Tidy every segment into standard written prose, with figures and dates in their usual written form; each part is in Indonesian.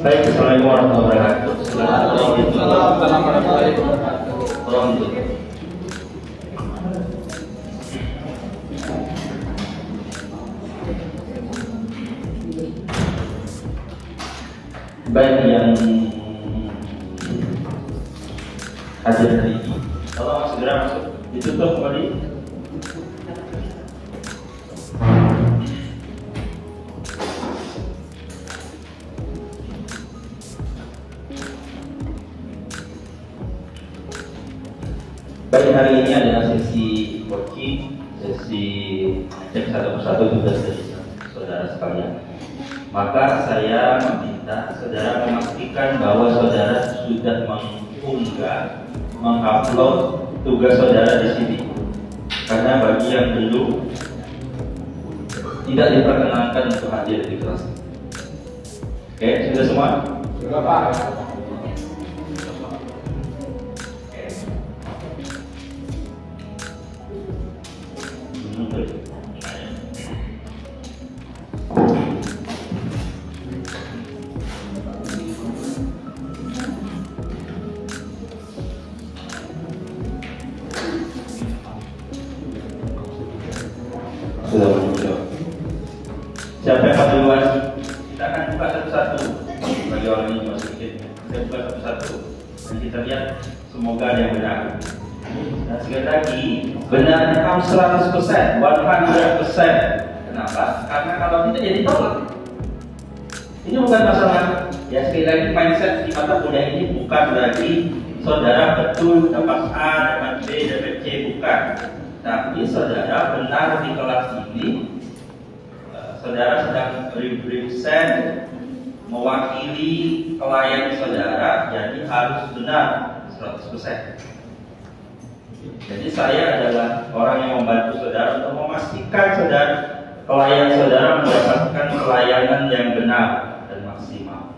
Baik, Assalamualaikum warahmatullahi wabarakatuh. Assalamualaikum warahmatullahi wabarakatuh. Tolong itu. Baik, yang hadir hari ini, tolong segera masuk. Ditutup kembali. Baik, hari ini adalah sesi coaching, sesi cek satu persatu tugas dari saudara sekalian. Maka saya meminta saudara memastikan bahwa saudara sudah mengunggah, mengupload tugas saudara di sini. Karena bagi yang belum, tidak diperkenankan untuk hadir di kelas. Oke, sudah semua? Sudah, Pak. Sudah muncul. Siapa yang mau duluan? Kita akan buka satu-satu. Bagi orang ini masih sedikit. Kita buka satu-satu dan kita lihat semoga ada yang benar. Dan sekali lagi, benarnya kamu 100%, 100%. Kenapa? Karena kalau tidak jadi tolak. Ini bukan masalah, ya sekali lagi mindset di mata kuliah ini bukan berarti saudara betul dapat A, dapat B, dapat C, bukan. Tapi saudara benar di kelas ini, saudara sedang represent, mewakili klien saudara, jadi harus benar 100%. Jadi saya adalah orang yang membantu saudara untuk memastikan saudara, klien saudara mendapatkan pelayanan yang benar dan maksimal.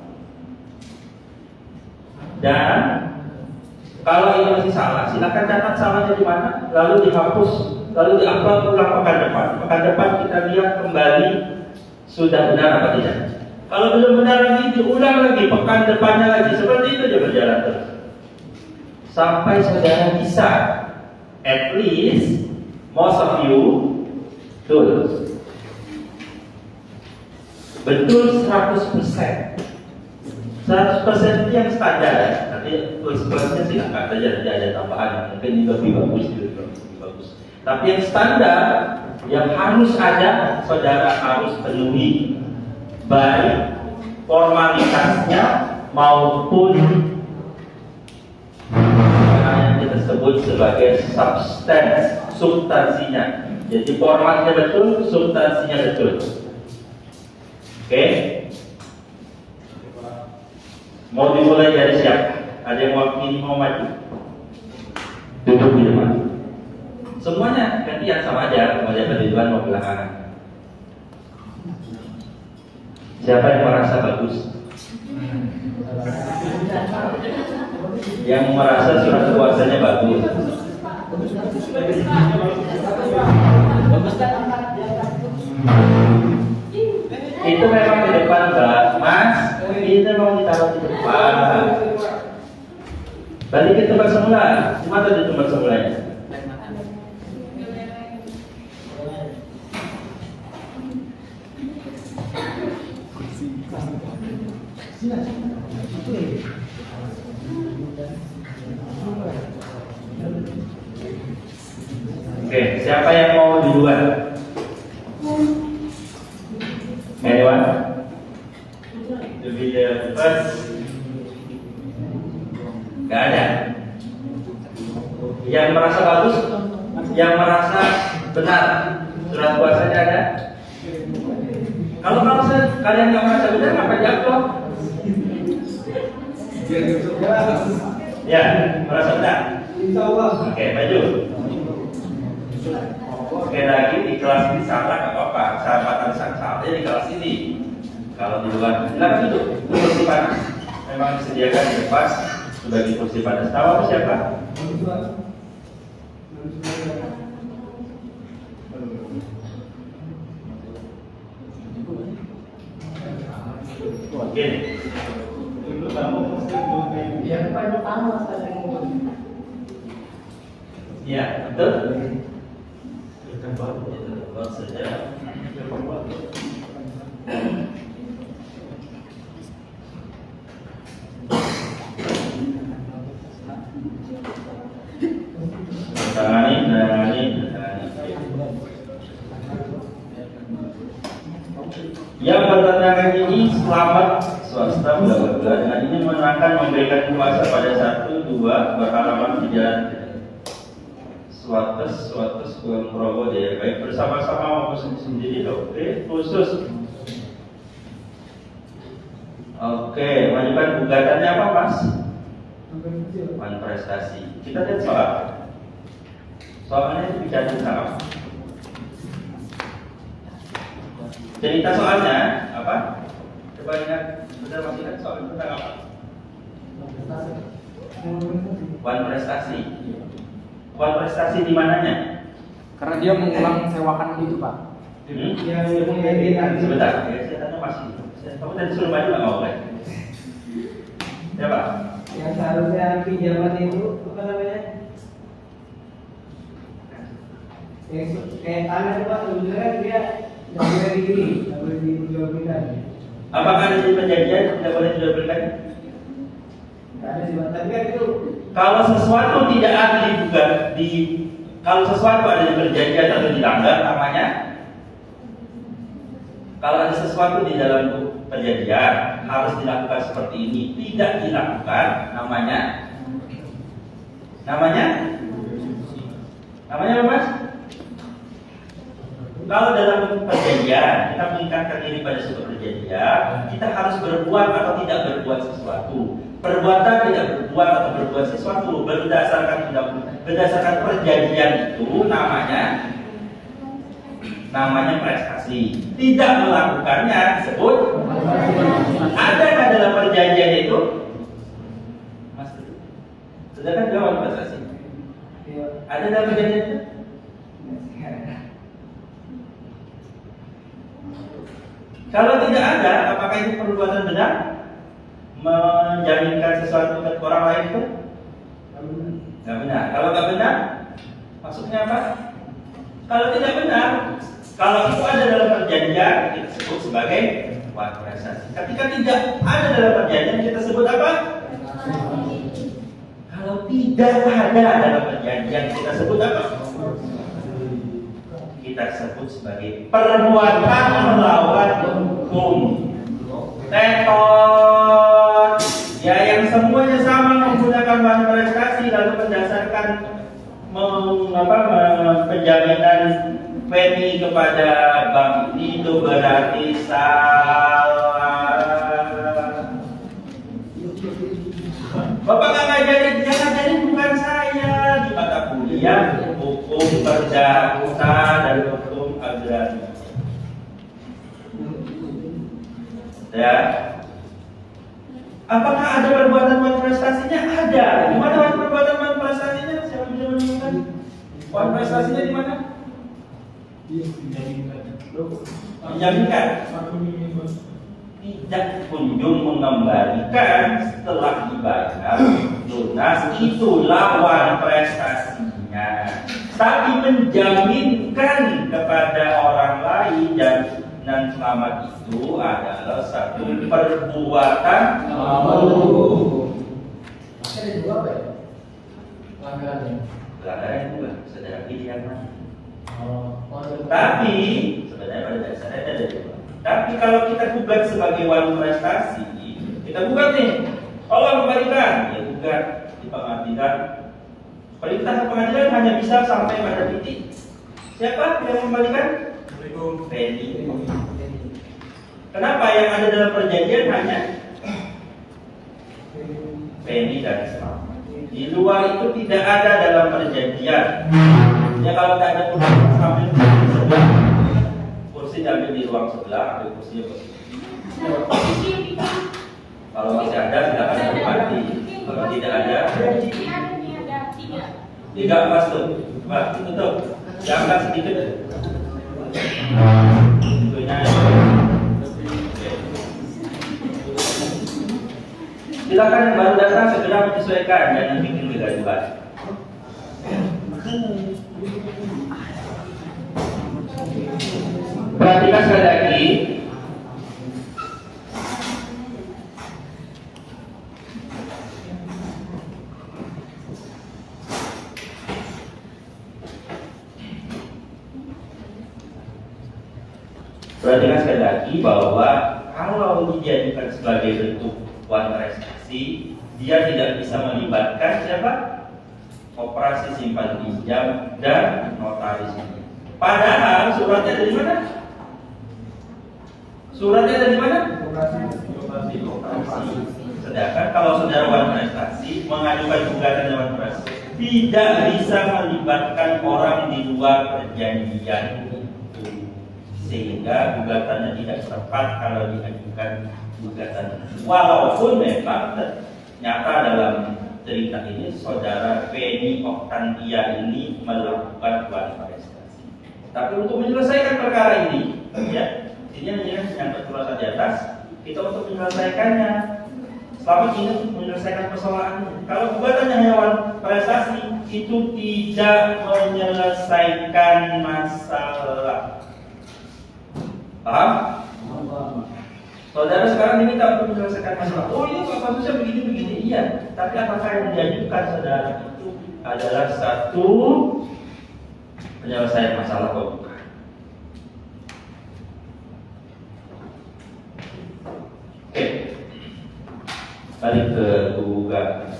Dan kalau ini masih salah, silakan catat salahnya di mana, lalu dihapus, lalu diupload ulang pekan depan. Pekan depan kita lihat kembali sudah benar apa tidak. Kalau belum benar lagi, diulang lagi, pekan depannya lagi. Seperti itu dia berjalan terus. Sampai saudara bisa, at least most of you betul 100%. 100% itu yang standar ya. Nanti plus-plusnya sih angkat saja, tidak ada tambahan. Mungkin ini lebih bagus, lebih bagus. Tapi yang standar, yang harus ada, saudara harus penuhi, baik formalitasnya maupun yang kita sebut sebagai substansinya. Jadi formatnya betul, substansinya betul. Oke? Mau dimulai dari siapa? Ada yang mau maju? Duduk di depan. Semuanya gantian sama aja, mau jabat di depan mau belakangan. Siapa yang merasa bagus? Yang merasa surat puasanya bagus. Itu memang di depan, Mbak. Mas, itu mau ditaruh di depan. Balik ke tempat semula. Mana di tempat semulanya? Oke, siapa yang mau duluan? Anyone? To be the first? Gak ada. Yang merasa bagus, yang merasa benar, surat puasanya ada. Kalau kalian nggak merasa benar, ngapain diupload? Ya, merasa benar. Oke, maju. Oke, lagi di kelas ini salah nggak apa-apa, sahabatan salah di kelas ini. Kalau di luar, silakan duduk. Kursi panas memang disediakan di depan sebagai kursi panas. Tahu apa siapa? Oke. Yang paling utama saya mau. Ya, betul. Buat saja. Tangani. Yang bertentangan ini selamat swasta bla bla bla dengan ini menerangkan memberikan kuasa pada 1, 2 berhalaman 3 suatu kurang meroboh ya, baik bersama-sama maupun sendiri. Oke, khusus. Oke, wajiban gugatannya apa Mas? Prestasi. Kita lihat soalnya itu bicara tentang apa? Cerita soalnya apa? Coba ingat, sudah masih ingat soal tentang apa? Prestasi. Prestasi di mananya? Karena dia mengulang sewakan itu Pak. Sebentar, ya, saya tanya masih. Kamu tadi suruh maju nggak mau kan? Ya Pak. Yang seharusnya pinjaman itu apa namanya? Yang kayak tanah itu Pak, sebenarnya dia nggak boleh dijual-belikan. Apakah ada di perjanjian tidak boleh dijual-belikan? Nggak ada sih Pak, tapi kan itu kalau sesuatu tidak ada kalau sesuatu ada di perjanjian atau dilanggar namanya, kalau ada sesuatu di dalam perjanjian harus dilakukan seperti ini, tidak dilakukan namanya apa Mas? Kalau dalam perjanjian kita mengikatkan diri pada suatu perjanjian, kita harus berbuat atau tidak berbuat sesuatu. Perbuatan tidak berbuat atau berbuat sesuatu berdasarkan perjanjian itu namanya prestasi. Tidak melakukannya disebut adakah dalam perjanjian itu? Mas, sudah kan jawab prestasi. Ada dalam perjanjian itu? Kalau tidak ada, apakah itu perbuatan benar? Menjaminkan sesuatu ke orang lain itu? Nggak benar. Kalau nggak benar, maksudnya apa? Kalau tidak benar, kalau itu ada dalam perjanjian, kita sebut sebagai prestasi. Ketika tidak ada dalam perjanjian, kita sebut apa? Kalau tidak ada dalam perjanjian, kita sebut apa? Kita sebut sebagai perbuatan melawan hukum. Tetot, ya yang semuanya sama menggunakan bahan prestasi lalu berdasarkan penjaminan PNI kepada bank itu berarti salah. Bapak nggak ngajarin, yang ngajarin bukan saya di mata kuliah hukum perdata dan hukum agraria. Ya. Apakah ada perbuatan prestasinya? Ada. Di mana perbuatan prestasinya? Siapa bisa menemukan? Prestasinya di mana? Menjaminkan. Tidak kunjung mengembalikan setelah dibayar lunas, itulah prestasinya. Tapi menjaminkan kepada orang lain dan selamat itu adalah satu perbuatan ada dua apa ya? Pelanggarannya. pelanggaran itu saudara pilihan mana? Tapi sebenarnya pada dasarnya ada dua. Tapi kalau kita gugat sebagai prestasi, kita gugat nih, tolong kembalikan, ya gugat di pengadilan. Perintah pengadilan hanya bisa sampai pada titik. Siapa yang mengembalikan? PNI. Kenapa yang ada dalam perjanjian hanya PNI dan selamat? Di luar itu tidak ada dalam perjanjian. Ya kalau tidak ada kursi sambil sebelah, kursi diambil di ruang sebelah, ambil kursi kalau masih ada silakan menikmati. Kalau tidak ada, tiga pas tuh, coba tutup, diangkat sedikit. Silakan yang baru datang segera menyesuaikan, jangan bikin kegaduhan. Perhatikan sekali lagi. Perhatikan sekali lagi bahwa kalau dijadikan sebagai bentuk uang prestasi, dia tidak bisa melibatkan siapa? Operasi simpan pinjam dan notaris. Padahal suratnya dari mana? Suratnya dari mana? Operasi. Sedangkan kalau saudara uang prestasi mengajukan gugatan dewan prestasi, tidak bisa melibatkan orang di luar perjanjian itu, sehingga gugatannya tidak tepat kalau diajukan gugatan. Walaupun memang ternyata dalam cerita ini saudara Feni Oktantia ini melakukan uang prestasi. Tapi untuk menyelesaikan perkara ini, ya, ini menyangkut persoalan di atas, kita untuk menyelesaikannya. Selama ini menyelesaikan persoalan. Kalau gugatannya hanya uang prestasi, itu tidak menyelesaikan masalah. Paham? Saudara sekarang diminta untuk menyelesaikan masalah. Oh ini Pak kasusnya begini-begini. Iya. Tapi apakah yang diajukan saudara itu adalah satu penyelesaian masalah atau bukan? Oke. Balik ke gugatan.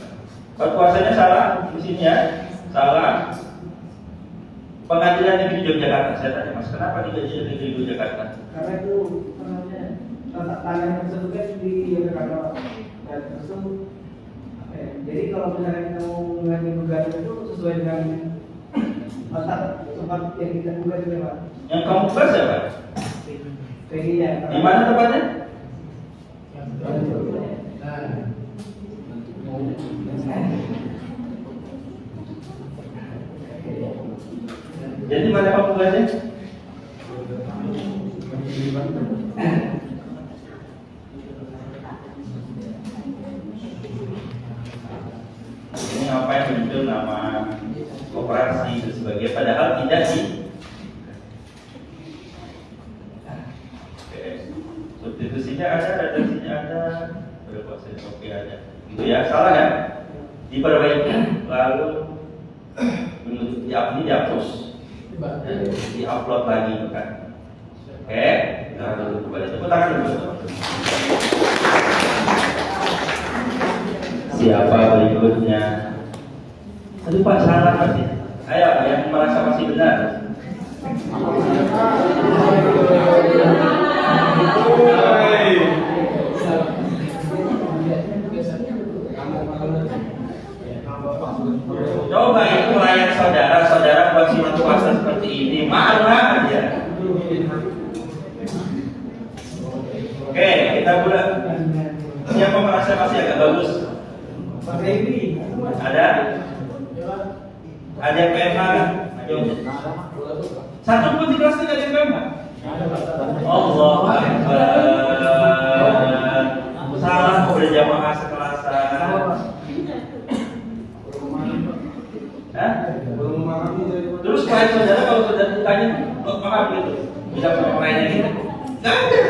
Kuasanya salah di sini ya. Salah. Pengadilan Negeri Yogyakarta. Saya tanya Mas, kenapa di Pengadilan Negeri Yogyakarta? Karena itu tanah tersebut kan di Yogyakarta dan tersebut. Jadi kalau misalnya kita mau mengajukan gugatan itu sesuai dengan tempat yang kita gugat itu Pak. Yang kamu buat siapa? Penginya. Di mana tempatnya? Jadi mana kamu buatnya? Ini apa yang muncul nama koperasi dan sebagainya, padahal tidak di. Substitusinya ada, redaksinya ada, berkuasa kopi ada. Gitu ya, salah kan? Diperbaiki, lalu ini dihapus, di-upload lagi itu kan. Oke, kita dulu kembali. Tepuk tangan dulu. Siapa berikutnya? Aduh Pak, salah masih. Ayo, yang merasa masih benar. Coba itu layan saudara buat surat kuasa seperti ini, marah aja. Oke, kita mulai. Siapa merasa masih agak bagus? Ada? Ada PMH kan? Satu pun di kelas tidak ada PMH. Allah Akbar. Salah berjamaah sekelasan. Terus klien saudara kalau saudara ditanya, maaf gitu, bisa sama kliennya gitu? Nggak ada.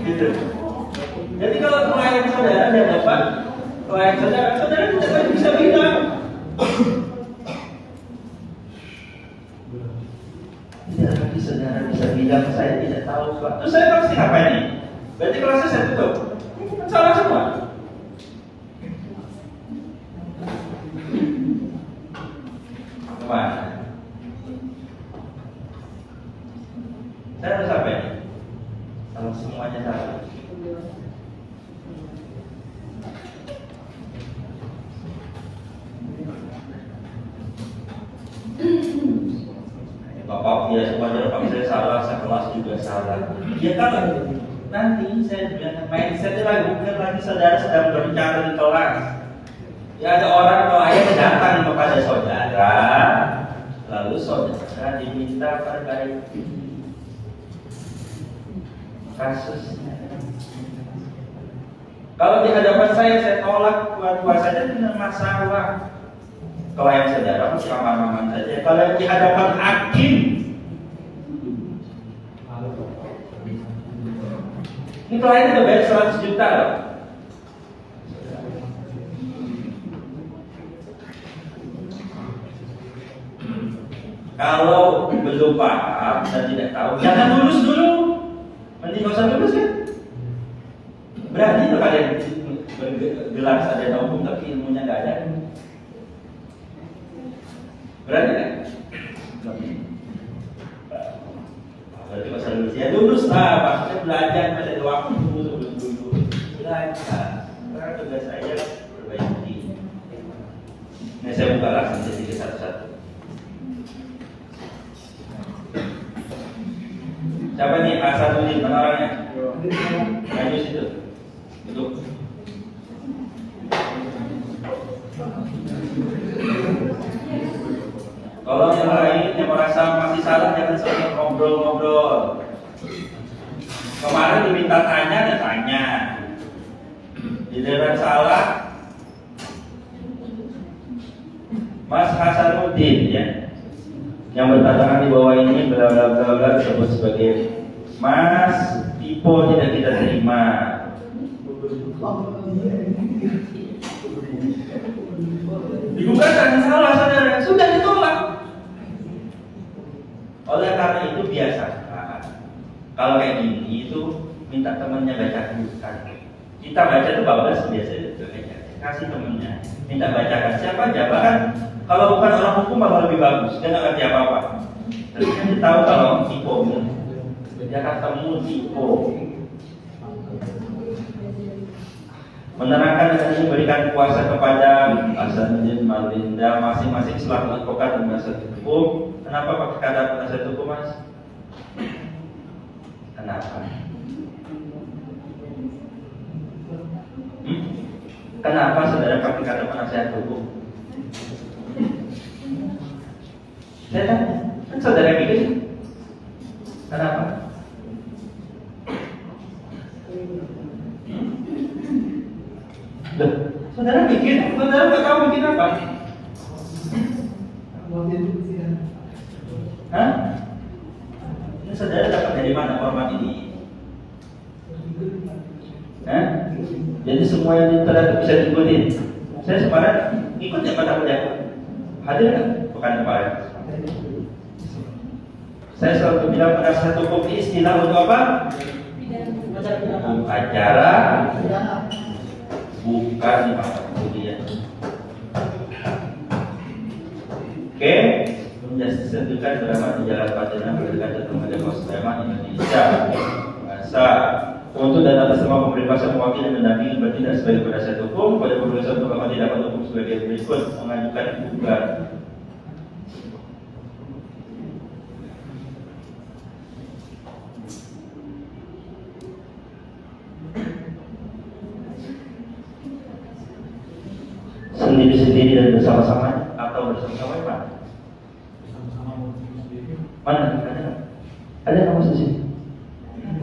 Gitu. Jadi kalau klien saudara ada dapat, klien saudara tidak bisa bilang. Tidak lagi saudara bisa bilang, saya tidak tahu Pak. Terus saya pasti apa ini? Berarti kelasnya saya tutup. Ini kan salah semua. Kemana? Saya harus apa ini? Kalau semuanya salah. Bapak ya semuanya Pak saya salah, sekelas juga salah. Ya kalau nanti saya bilang mindsetnya lagi saudara sedang berbicara di kelas. Ya ada orang klien datang kepada saudara, lalu saudara diminta perbaiki kasusnya. Kalau di hadapan saya tolak tua-tua saja itu tidak masalah. Kalau yang saudara masih aman-aman saja. Kalau di hadapan hakim, ini klien udah bayar 100 juta loh. Kalau belum paham dan tidak tahu, jangan lulus dulu. Mending nggak usah lulus kan? Berani tuh kalian bergelar sarjana hukum tapi ilmunya nggak ada. Berani kan? Berarti masa lulus ya lulus lah, maksudnya belajar masih ada waktu dulu belajar. Karena tugas saya perbaiki. Ini saya buka langsung jadi satu-satu. Siapa nih Asaduddin, mana orangnya? Maju situ. Duduk. Kalau yang lain yang merasa masih salah jangan selalu ngobrol-ngobrol. Kemarin diminta tanya dan tanya. Giliran salah, Mas Hasanuddin ya, yang bertantangan di bawah ini bla disebut sebagai Mas Tipo tidak kita terima. Digugatkan salah saudara, sudah ditolak. Oleh karena itu biasa. Kalau kayak gini itu minta temannya bacakan. Kita baca itu bablas biasa itu aja. Kasih temannya, minta bacakan siapa aja. Bahkan kalau bukan orang hukum malah lebih bagus. Dia nggak ngerti apa-apa. Tapi kan dia tahu kalau Tipo, dia akan temu Tipo. Menerangkan dan memberikan kuasa kepada Hasanuddin Marlinda masing-masing selaku advokat dan penasihat hukum. Kenapa pakai kata penasihat hukum, Mas? Kenapa? Kenapa saudara pakai kata penasihat hukum? Saya kan saudara bikin. Kenapa? Loh, saudara bikin, saudara nggak tahu bikin apa? Hah? Ini saudara dapat dari mana format ini? Hah? Jadi semua yang di internet bisa diikutin. Saya sekarang ikut ya pada pendapat. Hadir nggak? Bukan kemarin. Saya selalu bilang penasihat hukum ini istilah untuk apa? Acara, bukan kemudian. Oke, menjadikan drama di Jalan Padana berdekatan Remaja Muslimat Indonesia. Masa untuk dan atas semua pemberi kuasa mewakili dan mendampingi bertindak sebagai penasihat hukum pada Profesor Pengamat Tindakan Hukum sebagai berikut mengajukan gugatan. Sendiri-sendiri dan bersama-sama atau bersama-sama Pak? Mana? Ada nama sih?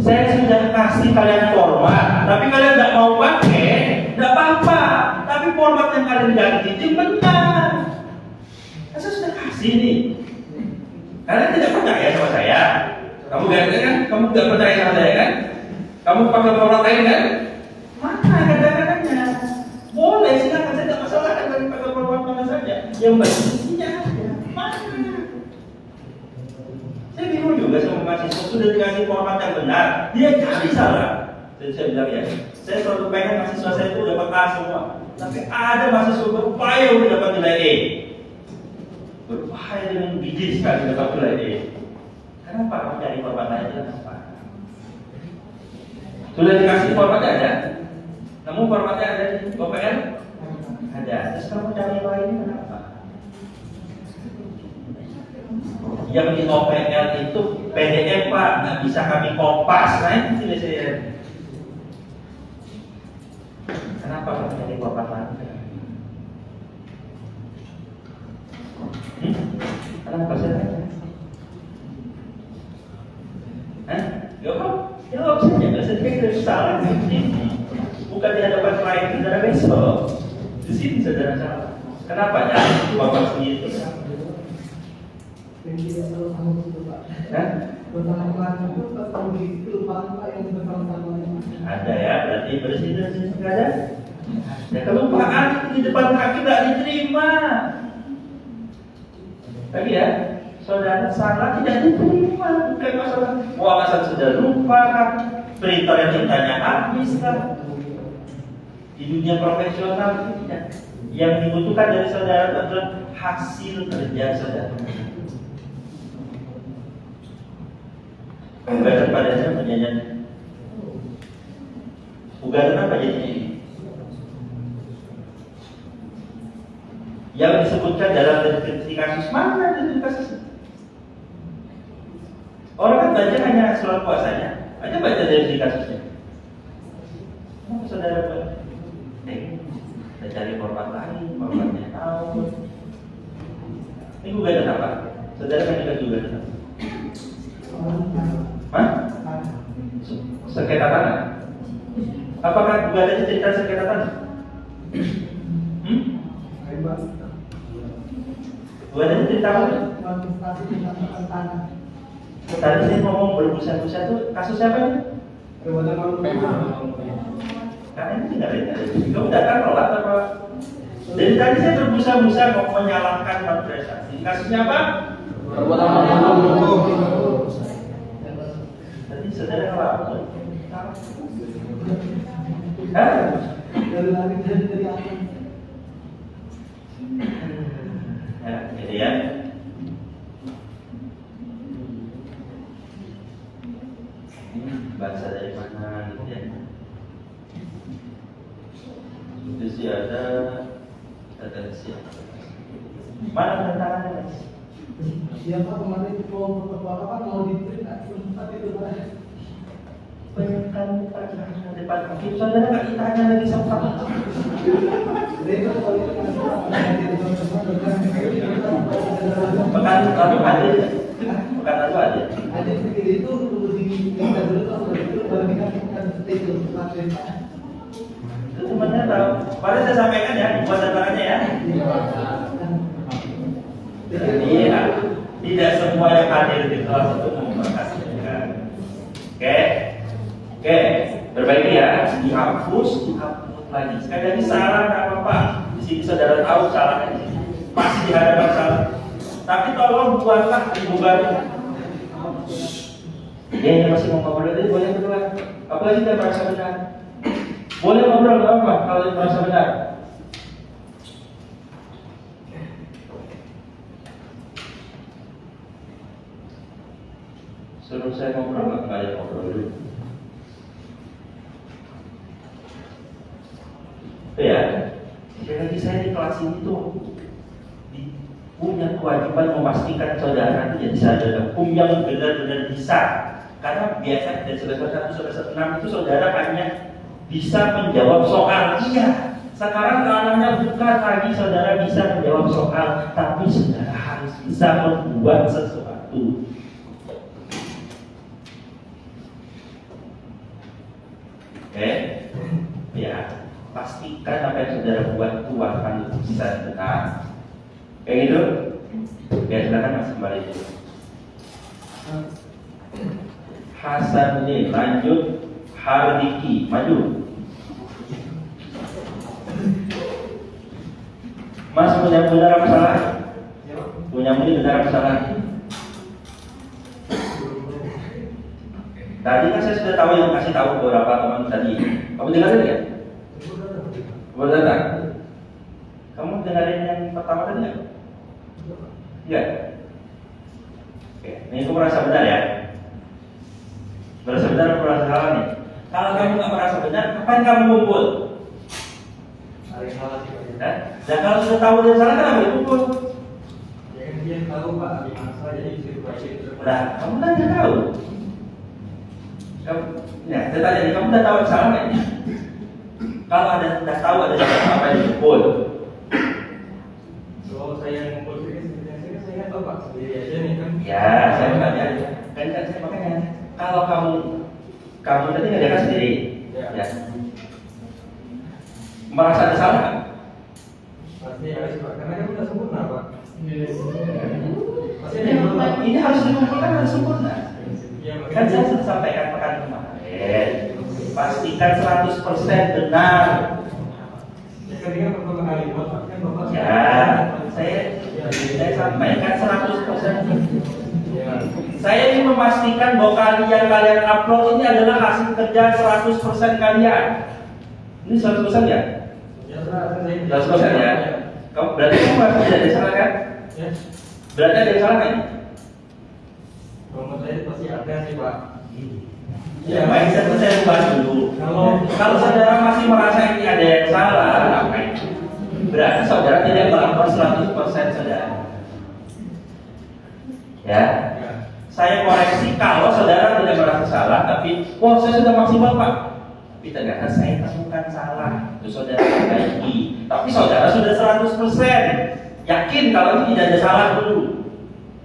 Saya sudah kasih kalian format, tapi kalian tidak mau pakai, tidak apa-apa. Tapi format yang kalian ganti itu benar. Saya sudah kasih nih. Kalian tidak percaya sama saya? Kamu ganti kan? Kamu tidak percaya sama saya kan? Kamu pakai format lain kan? Mana kadang-kadangnya? Boleh, silakan, saya tidak masalah kan dari pakai format mana saja. Yang baik isinya ada. Mana? Saya bingung juga sama mahasiswa sudah dikasih format yang benar, dia cari salah. Jadi saya bilang ya, saya selalu pengen mahasiswa saya itu dapat A semua. Tapi ada mahasiswa berupaya untuk dapat nilai E. Berupaya dengan biji sekali dapat nilai E. Kenapa kamu cari format lain? Kenapa? Sudah dikasih format ada? Namun formatnya ada di OPR? Ada. Terus kamu cari yang lain kenapa? Yang di OPR itu PDF Pak, nggak bisa kami kopas, nah itu tidak saya. Kenapa kamu cari format lain? Kenapa saya tanya? Hah? Gak apa? Jawab saja, nggak sedikit salah. bukan di hadapan klien saudara besok. Di sini saudara salah. Kenapa ya? Bapak sendiri itu yang tidak tahu sama itu Pak. Hah? Bersama klien itu pas tahu kelupaan Pak yang bersama-sama. Ada ya, berarti bersih nggak ada. Ya kelupaan di depan kaki nggak diterima. Lagi ya, saudara salah tidak diterima, bukan masalah. Wah, masa sudah lupa kan? Printer yang tintanya habis kan? Di dunia profesional itu tidak. Yang dibutuhkan dari saudara itu adalah hasil kerja saudara. Ugatan pada saya perjanjian. Ugatan apa jadinya ini? Yang disebutkan dalam deskripsi kasus, mana deskripsi kasus? Orang kan baca hanya surat puasanya, aja baca deskripsi kasusnya. Mau saudara buat? Kita cari korban lain, korbannya tahu. Ini gugatan apa? Saudara kan juga gugatan apa? Hah? Sengketa tanah? Apakah gugatannya cerita sengketa tanah? Gugatannya cerita apa? Tadi saya ngomong berbusa-busa itu kasus siapa nih? Karena ini tidak ada. Kamu datang nolak apa? Dari tadi saya berbusa-busa mau menyalahkan administrasi. Kasusnya apa? Tadi saudara ngelapor. Hah? Ya, gitu ya. Ini bahasa dari mana gitu ya? Itu sih ada mana tantangannya mas? Siapa kemarin mau mau diterima sempat itu Pak. Bayangkan depan kaki saudara nggak ditanya lagi sama pekan lalu ada. Pekan lalu ada. Ada seperti itu perlu kita dulu kalau itu baru dikasihkan itu materi. Itu temannya tahu. Kemarin saya sampaikan ya, buat tantangannya ya. Iya, tidak semua yang hadir di kelas itu memberkasihkan. Oke, perbaiki ya, dihapus lagi. Sekali lagi salah nggak apa-apa. Di sini saudara tahu salahnya di sini. Pasti di hadapan salah. Tapi tolong buatlah ribu baru. Dia masih mau ngobrol tadi boleh berdua. Apalagi dia merasa benar. Boleh ngobrol apa kalau dia merasa benar. Suruh saya ngobrol nggak ada ngobrol dulu. Ya, sekali lagi saya di kelas ini tuh punya kewajiban memastikan saudara itu jadi sarjana hukum yang benar-benar bisa. Karena biasa dari semester 1 semester 6 itu saudara hanya bisa menjawab soal. Iya, sekarang ranahnya bukan lagi saudara bisa menjawab soal, tapi saudara harus bisa membuat sesuatu. Oke, ya. Pastikan apa yang saudara buat itu akan bisa benar. Kayak gitu. Ya silakan mas kembali dulu. Hasanuddin lanjut. Hardiki maju. Mas punya benar masalah? Punya benar masalah? Tadi kan saya sudah tahu yang kasih tahu beberapa teman tadi. Kamu dengar ya? Boleh datang. Kamu dengerin yang pertama tadi nggak? Enggak. Oke, ini aku merasa benar ya. Merasa benar atau merasa salah nih? Kalau kamu nggak merasa benar, kapan kamu kumpul? Hari salah sih. Dan kalau sudah tahu dia salah, kenapa kumpul? Ya kan dia tahu Pak, masalah jadi situasi itu. Nah, kamu kan nggak tahu. Kamu, ya, saya tanya nih, kamu udah tahu salah nggak? Kalau ada sudah tahu ada apa yang kumpul. Kalau saya ngumpul sebenarnya saya tahu Pak sendiri aja nih kan. Ya, saya tanya. Kan saya makanya kalau kamu tadi ngerjakan sendiri. Ya. Ya. Merasa ada salah kan? Pasti harus Pak, karena kan kita sempurna Pak. Pasti Ini harus dikumpulkan, harus sempurna. Iya, Kan saya sudah sampaikan pekan kemarin, pastikan 100% benar. Ya, ketika pertama kali buat Pak, kan Bapak Ya, saya sampaikan 100%. Ya. Saya ingin memastikan bahwa kalian upload ini adalah hasil kerja 100% kalian. Ini 100% ya? Ya, saya 100% ya? Kamu berarti kamu merasa tidak ada salah kan? Ya. Berarti ada yang salah kan? Kalau menurut saya pasti ada sih Pak. Ya, baik, saya bahas dulu. Kalau saudara masih merasa ini ada yang salah, berarti saudara tidak melakukan 100% saudara. Ya, saya koreksi kalau saudara tidak merasa salah, tapi saya sudah maksimal Pak. Tapi ternyata saya temukan salah, itu saudara perbaiki. Tapi saudara sudah 100% yakin kalau ini tidak ada salah dulu.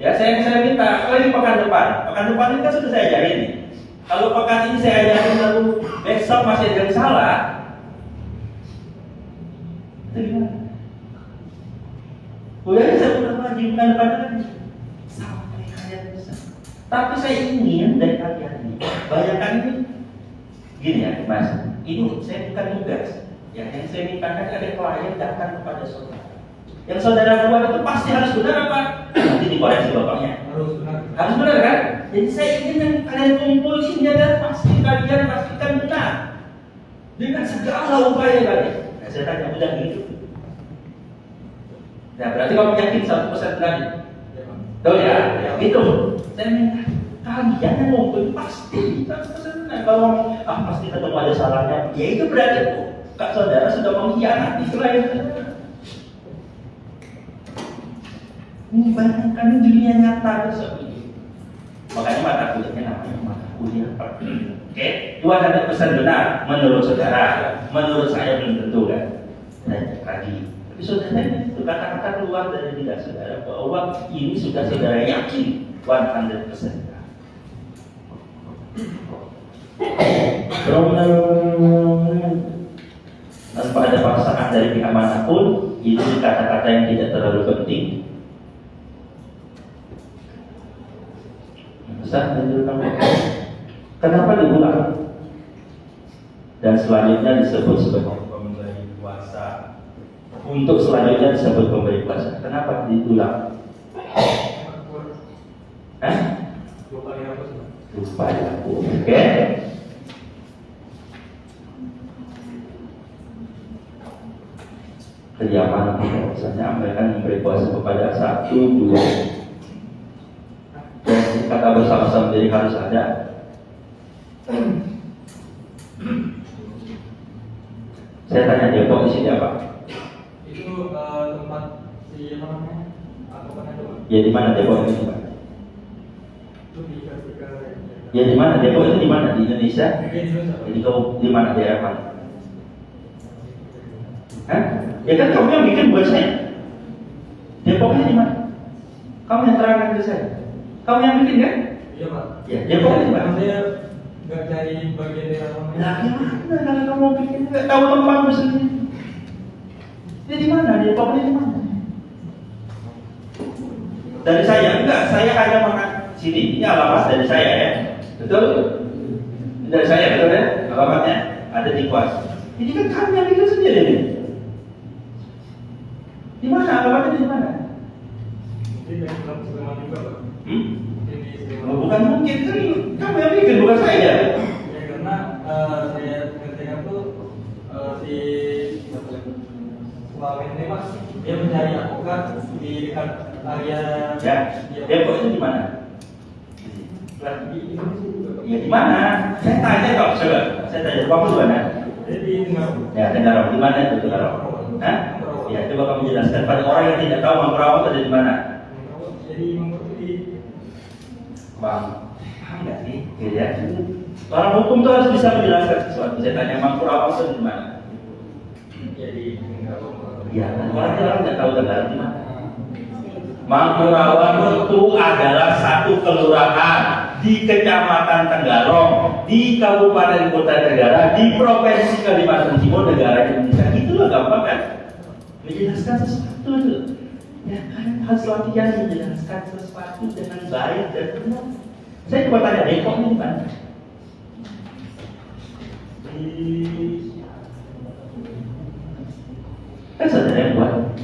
Ya, saya minta, ini pekan depan ini kan sudah saya ajarin nih. Kalau pekan ini saya ajarin lalu besok masih ada yang salah, itu gimana? Udah saya udah wajibkan pada sampai kalian bisa. Tapi saya ingin dari kalian ini, bayangkan ini gini ya Mas, ini saya bukan tugas. Ya, yang saya mintakan ada klien datang kepada saudara. Yang saudara buat itu pasti harus benar apa? Nanti dikoreksi bapaknya. Harus benar. Harus benar kan? Jadi saya ingin yang kalian kumpul ini adalah pasti kalian pastikan benar dengan segala upaya kalian. Nah, saya tanya udah gitu. Nah, berarti kamu yakin 100% benar? Tahu ya? Itu. Saya minta kalian yang ngumpul pasti 100% benar. Kalau pasti ketemu ada salahnya, ya itu berarti kak saudara sudah mengkhianati klien saudara. Bayangkan dunia nyata seperti itu. Makanya mata kuliahnya namanya mata kuliah praktik. Oke, 200% benar menurut saudara, menurut saya belum tentu kan. Dan lagi, tapi saudara itu kata-kata keluar dari lidah saudara bahwa ini sudah saudara yakin 100%. Tanpa ada paksaan dari pihak manapun, itu kata-kata yang tidak terlalu penting. Kenapa diulang? Dan selanjutnya disebut sebagai pemberi kuasa. Untuk selanjutnya disebut pemberi kuasa. Kenapa diulang? Lupa ya. Oke. Keyaman misalnya mereka memberi kuasa kepada 1, 2. Dan kata bersama-sama jadi harus ada. Saya tanya Depok di sini apa? Itu tempat si apa namanya? Apa itu? Ya di mana Depok ini Pak? Itu di Kartika. Ya di mana Depok itu di mana di Indonesia? Jadi kau di mana daerah mana? Hah? Ya kan kamu yang bikin buat saya. Depoknya di mana? Kamu yang terangkan ke saya. Kamu yang bikin kan? Iya Pak. Ya, Depoknya di mana? Saya nggak cari bagian daerah mana. Nah, gimana kalau kamu bikin nggak tahu tempatmu sendiri? Dia di mana? Depoknya di mana? Dari saya enggak, saya hanya makan sini. Ini alamat dari saya ya. Betul? Ini dari saya betul ya? Alamatnya ada di kuas. Ini kan kami yang bikin sendiri nih. Di mana? Alamatnya di mana? Ini dari Sleman juga Pak. Oh, bukan mungkin kan kamu yang bikin bukan saya. Ya karena saya ngerjakan tuh si Wamen ini Mas, dia mencari advokat di dekat area. Ya, Depok itu di mana? Di Indonesia juga Pak. Ya di mana? Saya tanya kok, coba. Saya tanya, kamu di mana? Jadi di Tenggarong. Ya, Tenggarong. Di mana itu Tenggarong? Hah? Ya, coba kamu jelaskan pada orang yang tidak tahu Mangkurawang ada di mana. Jadi di Bang, paham nggak sih? Ya, orang hukum tuh harus bisa menjelaskan sesuatu. Saya tanya Mangkurawang itu di mana? jadi Ya, orang nggak tahu Tenggarong di mana. Mangkurawang itu adalah satu kelurahan di Kecamatan Tenggarong, di Kabupaten Kota Tenggara, di Provinsi Kalimantan Timur, negara Indonesia. Gitu loh. tuh gampang kan? Menjelaskan sesuatu tuh. Ya kan harus latihan menjelaskan sesuatu dengan baik dan benar. Saya coba tanya Depok ini mana? Kan saudara yang buat.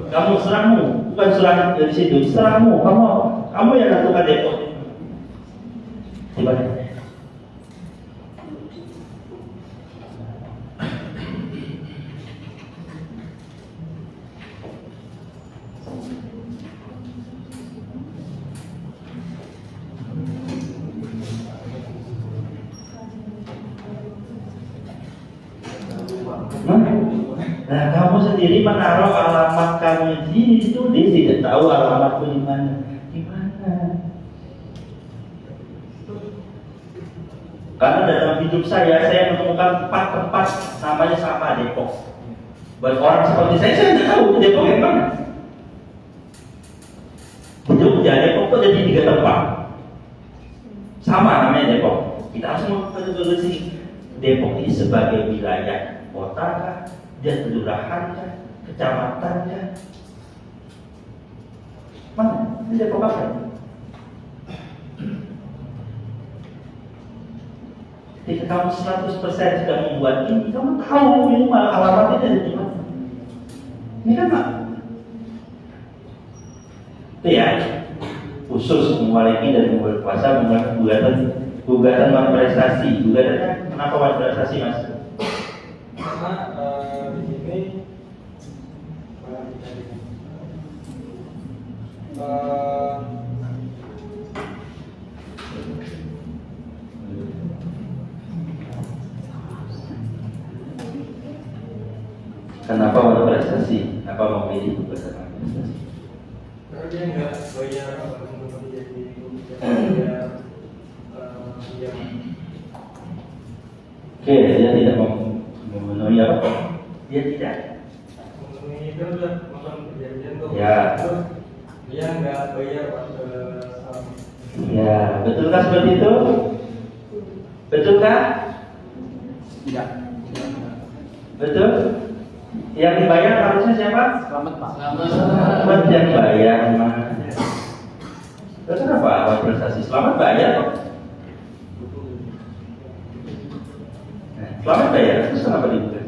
Kamu serangmu, bukan serang dari situ, serangmu. Kamu yang lakukan Depok. Coba. Nah, kamu sendiri menaruh alamat kamu di situ, dia tidak tahu alamatku di mana. Di mana? Karena dalam hidup saya menemukan 4 tempat namanya sama Depok. Buat orang seperti saya tidak tahu Depok yang mana. Jogja, Depok itu ada di 3 tempat. Sama namanya Depok. Kita harus mengevaluasi Depok ini sebagai wilayah kota kah, dan kelurahan kah, kecamatan kah? Mana? Ini Depok apa? Ketika kamu 100% sudah membuat ini, kamu tahu ini alamatnya ada di mana. Ini kan Pak? Itu ya, khusus memulai dari membuat puasa, gugatan prestasi. Gugatannya kenapa prestasi Mas? Karena di sini kenapa mau prestasi? Kenapa mau milih gugatan prestasi? karena dia nggak bayar untuk jadi bayar yang Oke, dia tidak memenuhi apa? Dia tidak. memenuhi kan udah makan perjanjian tuh. Ya. Terus dia nggak bayar salam. Ya, betulkah seperti itu? Betulkah? Tidak. Betul? Yang dibayar harusnya siapa? Selamat Pak. Selamat yang bayar mah. Terus kenapa awal prestasi? Selamat bayar kok. Nah, selamat bayar, terus kenapa dibuka?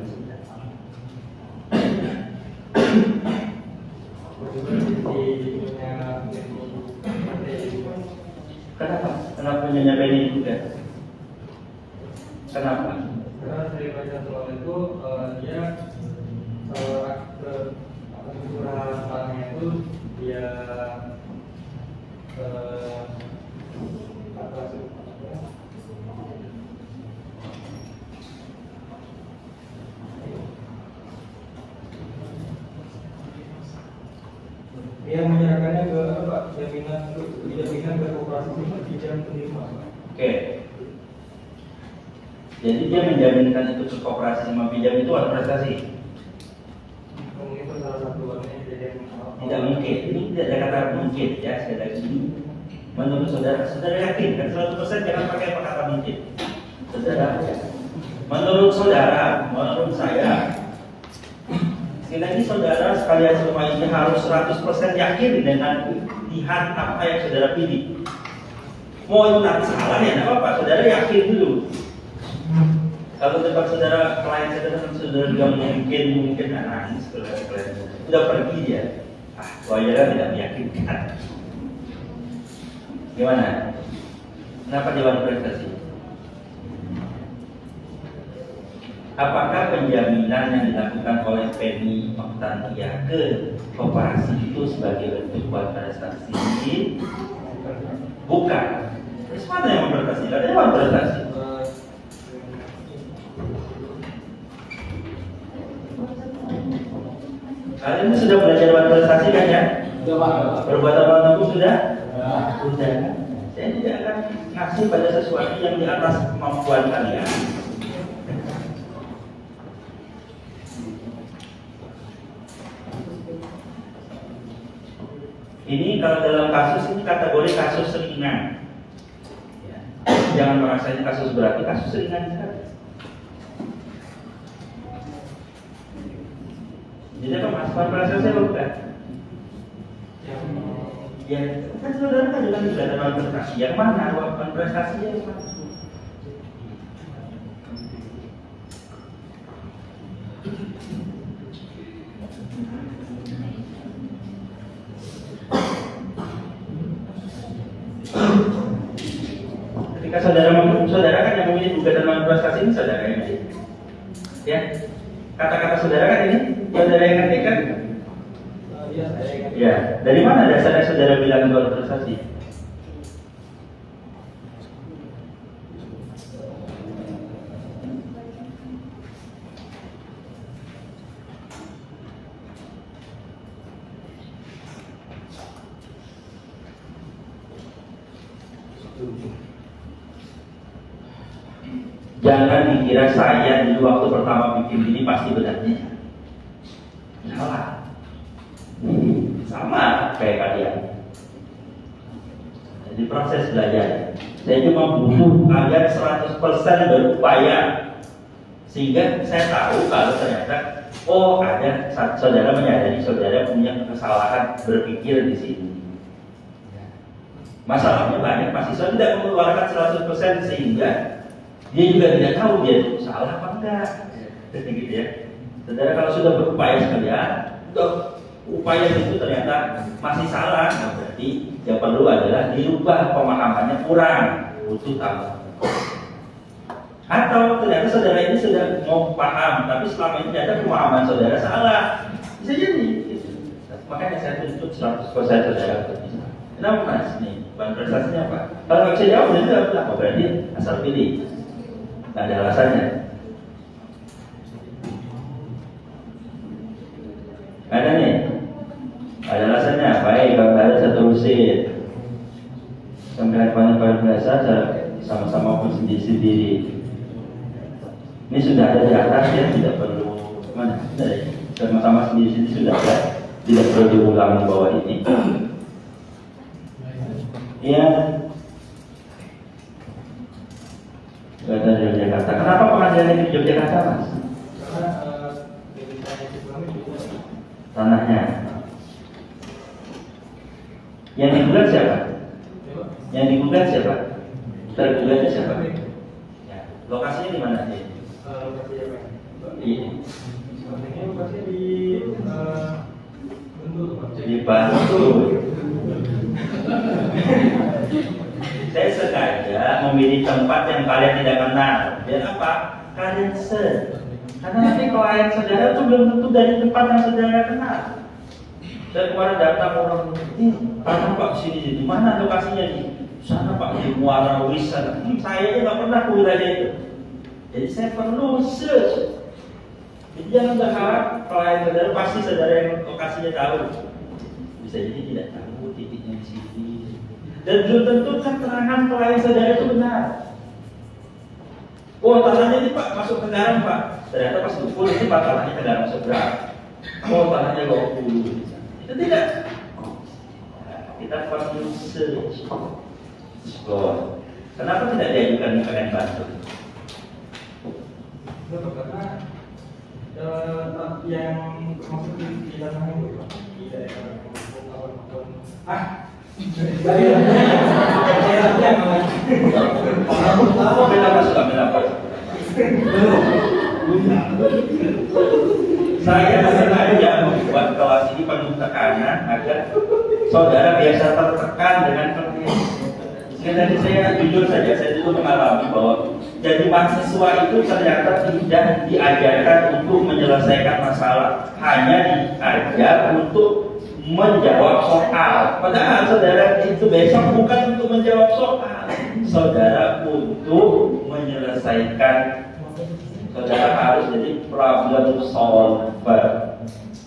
Kenapa? Kenapa nyonya Benny juga? Kenapa? Karena dari baca soal itu dia curhatnya itu dia dia menyerahkannya ke apa? Jaminan ke koperasi pinjam penerima. Oke. Jadi dia menjaminkan itu ke koperasi sama pinjam itu ada prestasi. Mungkin itu salah satu jadi Tidak mungkin. Ini tidak ada kata mungkin ya. Sekali lagi. Menurut saudara yakin kan 100% jangan pakai kata mungkin. Saudara. Menurut saudara, menurut saya. Sekali lagi saudara sekalian semua ini harus 100% yakin dengan lihat apa yang saudara pilih. Mau itu nanti salah ya, tidak apa-apa. Saudara yakin dulu. Kalau tempat saudara klien saudara juga mungkin nangis klien sudah pergi dia. Wajarnya tidak meyakinkan. Gimana? Kenapa Dewan Prestasi? Apakah penjaminan yang dilakukan oleh Penny Oktantia ke koperasi itu sebagai bentuk buat prestasi? Bukan. Terus mana yang memprestasi? Ada Dewan Prestasi. Kalian sudah belajar buat prestasi kan ya? Sudah Pak. Perbuatan orang tubuh sudah? Ya. Sudah. Saya tidak akan ngasih pada sesuatu yang di atas kemampuan kalian. Ini kalau dalam kasus ini kategori kasus ringan. Ya. Jangan merasa ini kasus berat, ini kasus ringan saja. Jadi apa mas? Perasaan saya bukan. Ya, kan saudara kan juga tidak ada manifestasi. Yang mana? Manifestasi yang mana? Ketika saudara kan yang memilih gugatan manifestasi ini saudara ini. Ya, kata-kata saudara kan ini, saudara yang ngerti kan? Iya, saya ingat. Ya, dari mana dasarnya saudara bilang itu manifestasi? Jangan dikira saya di waktu pertama bikin ini pasti benarnya. Salah. Sama kayak kalian. Jadi proses belajar. Saya cuma butuh agar 100% berupaya sehingga saya tahu kalau ternyata ada saudara menyadari saudara punya kesalahan berpikir di sini. Masalahnya banyak mahasiswa tidak mengeluarkan 100% sehingga dia juga tidak tahu dia itu salah apa enggak. Gitu ya. Saudara kalau sudah berupaya sekalian, upaya itu ternyata masih salah, nah berarti yang perlu adalah dirubah pemahamannya kurang, butuh tambah. Atau ternyata saudara ini sudah mau paham, tapi selama ini ternyata pemahaman saudara salah. Bisa jadi. Makanya saya tuntut 100% saudara bisa. Kenapa mas? Nih, bahan prestasinya apa? Kalau nggak bisa jawab, itu apa? Berarti asal pilih. Nggak ada alasannya. Ada nih. Ada alasannya. Baik, kalau ada satu terusin. Sampai pada biasa sama-sama pun sendiri-sendiri. Ini sudah ada di atas ya, tidak perlu mana? Sama-sama sendiri-sendiri sudah ada. Tidak perlu diulang di bawah ini. Ya. Ada di Yogyakarta. Kenapa pengadilan ini di Yogyakarta, mas? Tanahnya. Yang digugat siapa? Yang digugat siapa? Tergugatnya siapa? Ya. Lokasinya di mana sih? Lokasinya apa? Iya. Sepertinya lokasinya di Bantul. Di Bantul. Saya sengaja memilih tempat yang kalian tidak kenal. Biar apa? Kalian karena nanti klien saudara itu belum tentu dari tempat yang saudara kenal. Saya kemarin datang orang tanah pak sini di mana lokasinya di sana pak di Muara Wisata. Saya aja nggak pernah ke wilayah itu. Jadi saya perlu search. Jadi jangan berharap klien saudara pasti saudara yang lokasinya tahu. Bisa jadi tidak tahu titiknya di sini. Dan belum tentu keterangan klien saudara itu benar. Oh tanahnya ini pak masuk ke garam pak. Ternyata pas dukul ini pak tanahnya ke garam seberang. Oh tanahnya 20. Itu tidak. Kita perlu search. Oh, kenapa tidak diajukan di PN Bantul? Karena yang maksud di tanah itu di daerah Saya sengaja membuat kelas ini penuh tekanan agar saudara biasa tertekan dengan klien. Sekali saya jujur saja, saya dulu mengalami bahwa jadi mahasiswa itu ternyata tidak diajarkan untuk menyelesaikan masalah, hanya diajar untuk menjawab soal. Padahal saudara itu besok bukan untuk menjawab soal, saudara untuk menyelesaikan. Saudara harus jadi problem solver.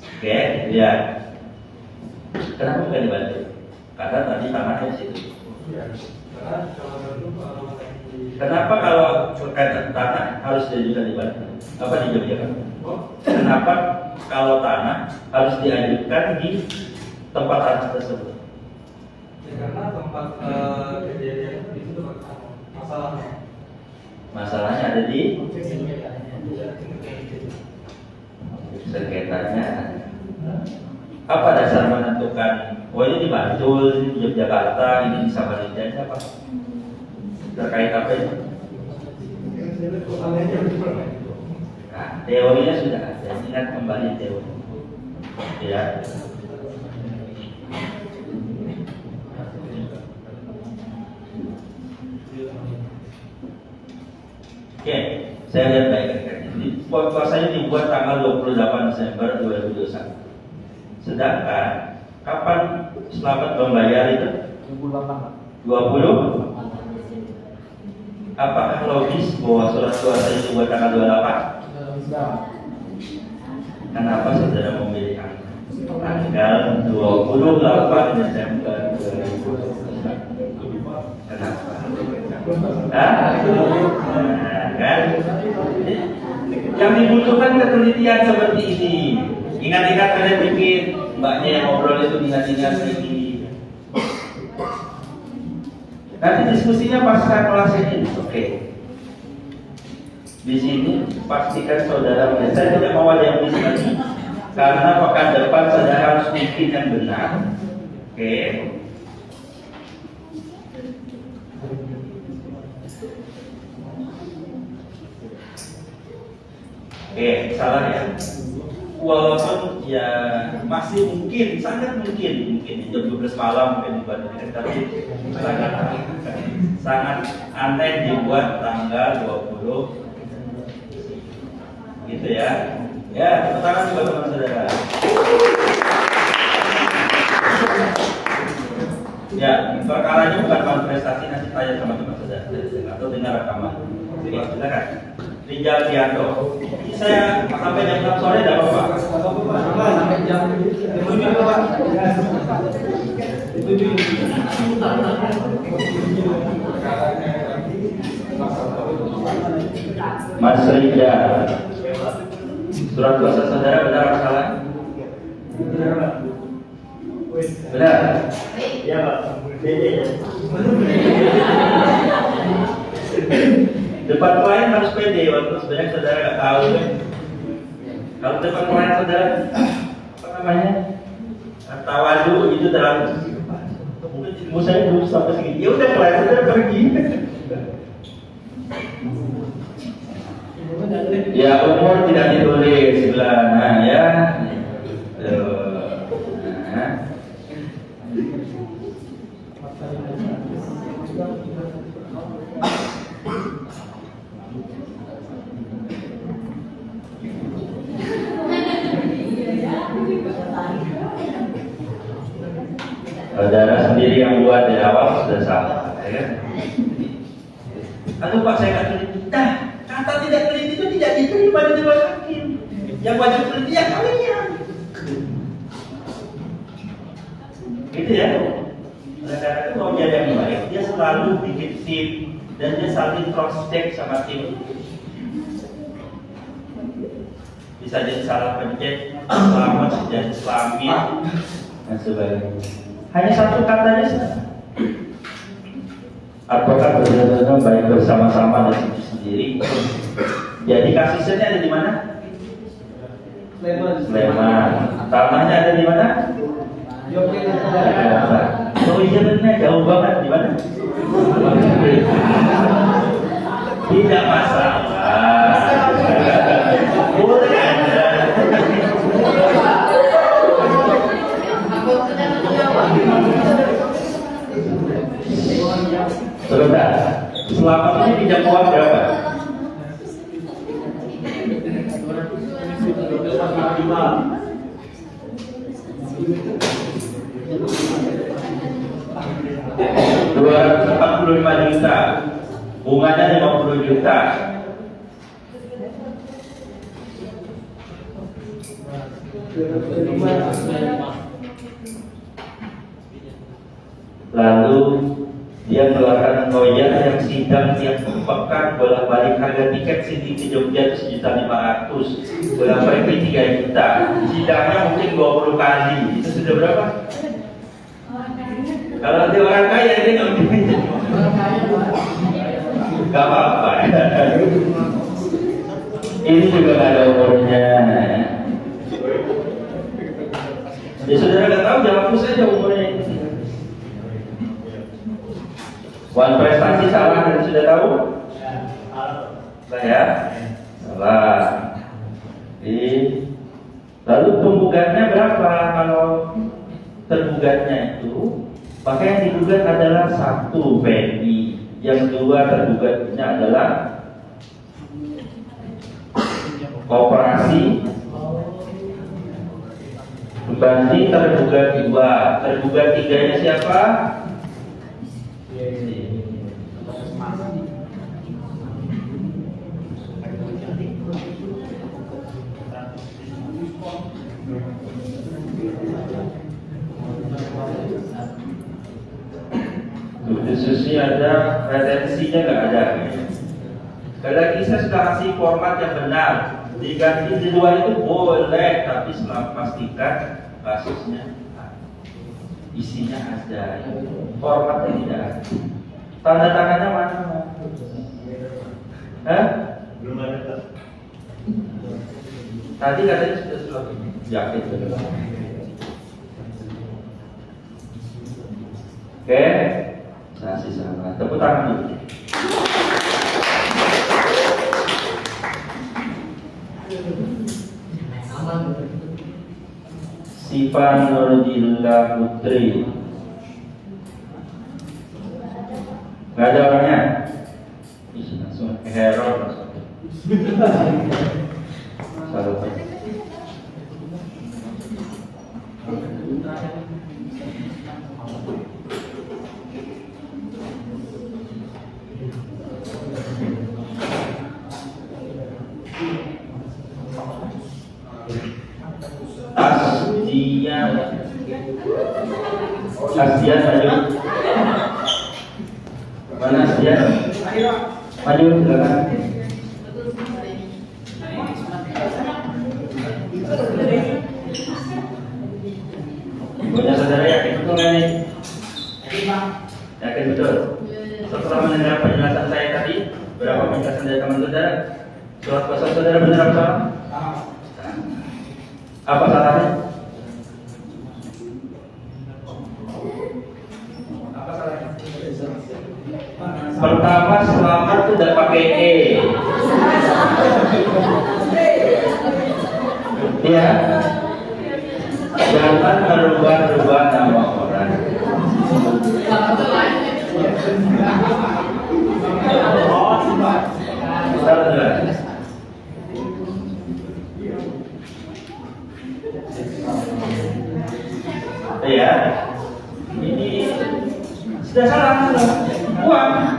Oke, ya. Kenapa bukan dibantu? Karena tadi tanahnya di situ. Kenapa kalau terkait tanah harus diajukan di Banten? Apa di Yogyakarta? Kenapa kalau tanah harus diajukan di tempat tanah tersebut? Ya karena tempat kejadian itu tuh masalahnya. Masalahnya ada di sengketanya. Apa dasar menentukan? Oh ini di Bantul, di Yogyakarta, ini di Samarinda, ini apa? Terkait apa ini? Nah, teorinya sudah ada. Ingat kembali teori. Ya. Oke, saya lihat baik-baik. Puasanya dibuat tanggal 28 Desember 2021. Sedangkan kapan selamat membayar itu? 20. Apakah logis bahwa surat puasa itu buat tanggal 28? Kenapa saudara memilih tanggal 28 Desember 2021? Kenapa? Kan? Yang dibutuhkan ketelitian seperti ini. Ingat-ingat kalian bikin mbaknya yang ngobrol itu ingat-ingat ini. Nanti diskusinya pasca kelas ini, oke. Di sini pastikan saudara, saya tidak mau ada yang bis lagi, karena pekan depan saudara harus bikin yang benar, oke. Salah ya. Walaupun ya masih mungkin, sangat mungkin jam 12 malam mungkin dibuat ini, tapi sangat aneh dibuat tanggal 20 gitu ya. Ya, tepuk tangan buat teman saudara. Ya, perkaranya bukan manifestasi, nanti tanya sama teman saudara atau dengar rekaman. Oke, silakan. Rijal Dianto. Ini saya sampai jam 6 sore tidak apa-apa. Sampai jam 7 Pak. Mas Rijal. Surat puasa saudara benar atau salah? Benar? Iya Pak. Depan klien harus pede, walaupun sebenarnya saudara nggak tahu kan. Kalau depan klien saudara apa namanya tawadu itu dalam mungkin ilmu saya belum sampai segini. Ya udah klien saudara pergi. Ya umur tidak ditulis sebelah nah ya. Nah. Saudara sendiri yang buat dari awal sudah salah, ya kan? Aduh Pak, saya nggak teliti. Nah, kata tidak teliti itu tidak diterima di dewan hakim. Yang wajib teliti ya kalian. Gitu ya. Oleh karena itu mau jadi yang baik, dia selalu bikin tim dan dia saling cross check sama tim. Bisa jadi salah pencet, selamat jadi selamin dan sebagainya. Hanya satu katanya saja. Advokat benar-benar baik bersama-sama dan sendiri. Jadi kasusnya ada di mana? Sleman. Tanahnya ada di mana? Yogyakarta. Oh iya benar, jauh banget di mana? Tidak masalah. Boleh ada. Sebentar, selama ini pinjam uang berapa? Rp245 juta, bunganya 50 juta. Lalu dia mengeluarkan koyak yang sidang tiap pekan bolak-balik harga tiket City ke Jogja itu 1.500.000, bolak-balik 3 juta. Sidangnya mungkin 20 kali. Itu sudah berapa? Kalau dia orang kaya dia nggak mungkin jadi nggak apa-apa. Ini juga nggak ada umurnya. Ya saudara nggak tahu, jawab saja umurnya. Wan prestasi salah dan sudah tahu? Ya, salah. Lalu penggugatnya berapa? Kalau tergugatnya itu, maka yang digugat adalah 1 PMI, yang 2 tergugatnya adalah koperasi, banding tergugat 2, tergugat 3-nya siapa? Khususnya ada retensinya nggak ada. Sekali lagi saya sudah kasih format yang benar. Diganti di luar itu boleh, tapi selalu pastikan kasusnya isinya ada. Formatnya tidak ada. Tanda tangannya mana? Hah? Belum ada. Tadi katanya sudah yakin. Oke. Kasih sama. Tepuk tangan dulu. Sipan Nurdillah Putri. Gak ada orangnya? Langsung hero langsung. Salah. Asdian maju. Mana Asdian? Maju silakan. Punya saudara yakin betul nggak nih? Yakin betul. Setelah mendengar penjelasan saya tadi, berapa penjelasan dari teman saudara? Surat kuasa saudara benar apa salah? Apa salahnya? Pertama, selamat itu udah pakai E. Ya, jangan merubah-rubah nama orang. Ya, ini sudah salah. Uang.